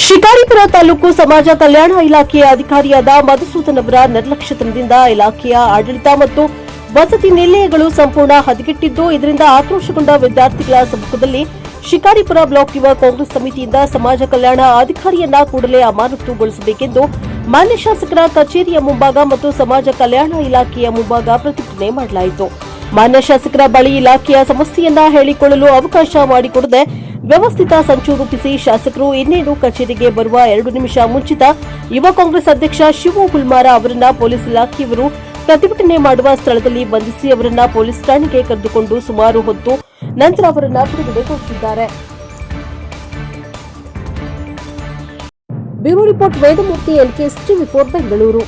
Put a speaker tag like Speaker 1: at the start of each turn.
Speaker 1: ಶಿಕಾರಿಪುರ ತಾಲೂಕು ಸಮಾಜ ಕಲ್ಯಾಣ ಇಲಾಖೆಯ ಅಧಿಕಾರಿಯಾದ ಮಧುಸೂದನ್ ಅವರ ನಿರ್ಲಕ್ಷ್ಯತನದಿಂದ ಇಲಾಖೆಯ ಆಡಳಿತ ಮತ್ತು ವಸತಿ ನಿಲಯಗಳು ಸಂಪೂರ್ಣ ಹದಗೆಟ್ಟಿದ್ದು, ಇದರಿಂದ ಆಕ್ರೋಶಗೊಂಡ ವಿದ್ಯಾರ್ಥಿಗಳ ಸಮ್ಮುಖದಲ್ಲಿ ಶಿಕಾರಿಪುರ ಬ್ಲಾಕ್ ಯುವ ಕಾಂಗ್ರೆಸ್ ಸಮಿತಿಯಿಂದ ಸಮಾಜ ಕಲ್ಯಾಣ ಅಧಿಕಾರಿಯನ್ನ ಕೂಡಲೇ ಅಮಾನತುಗೊಳಿಸಬೇಕೆಂದು ಮಾನ್ಯ ಶಾಸಕರ ಕಚೇರಿಯ ಮುಂಭಾಗ ಮತ್ತು ಸಮಾಜ ಕಲ್ಯಾಣ ಇಲಾಖೆಯ ಮುಂಭಾಗ ಪ್ರತಿಭಟನೆ ಮಾಡಲಾಯಿತು. ಮಾನ್ಯ ಶಾಸಕರ ಬಳಿ ಇಲಾಖೆಯ ಸಮಸ್ಯೆಯನ್ನ ಹೇಳಿಕೊಳ್ಳಲು ಅವಕಾಶ ಮಾಡಿಕೊಡದೆ ವ್ಯವಸ್ಥಿತ ಸಂಚು ರೂಪಿಸಿ ಶಾಸಕರು ಇನ್ನೇನು ಕಚೇರಿಗೆ ಬರುವ 2 ನಿಮಿಷ ಮುಂಚಿತ ಯುವ ಕಾಂಗ್ರೆಸ್ ಅಧ್ಯಕ್ಷ ಶಿವು ಹುಲ್ಮಾರ ಅವರನ್ನ ಪೊಲೀಸ್ ಇಲಾಖೆಯವರು ಪ್ರತಿಭಟನೆ ಮಾಡುವ ಸ್ಥಳದಲ್ಲಿ ಬಂಧಿಸಿ ಅವರನ್ನ ಪೊಲೀಸ್ ಠಾಣೆಗೆ ಕರೆದುಕೊಂಡು ಸುಮಾರು ಹೊತ್ತು ನಂತರ ಅವರನ್ನ ಬಿಡುಗಡೆಗೊಳಿಸಿದ್ದಾರೆ. Bureau report Vedamurthy, LKS TV4 Bengaluru.